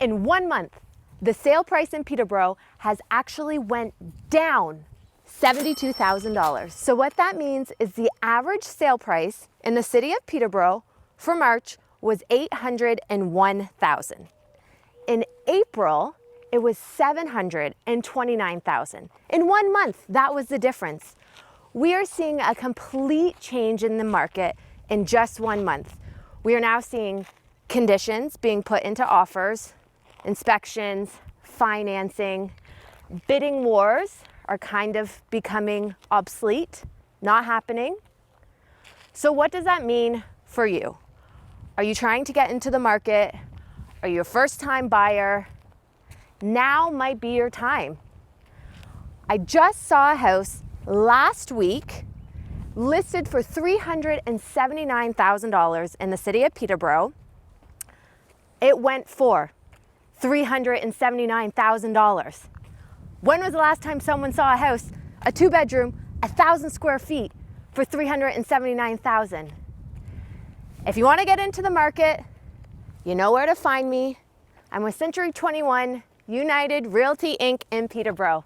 In 1 month, the sale price in Peterborough has actually went down $72,000. So what that means is the average sale price in the city of Peterborough for March was $801,000. In April, it was $729,000. In 1 month, that was the difference. We are seeing a complete change in the market in just 1 month. We are now seeing conditions being put into offers, inspections, financing, bidding wars are kind of becoming obsolete, not happening. So what does that mean for you? Are you trying to get into the market? Are you a first-time buyer? Now might be your time. I just saw a house last week listed for $379,000 in the city of Peterborough. It went for $379,000. When was the last time someone saw a house, a 2-bedroom, 1,000 square feet for $379,000? If you want to get into the market, you know where to find me. I'm with Century 21 United Realty Inc. in Peterborough.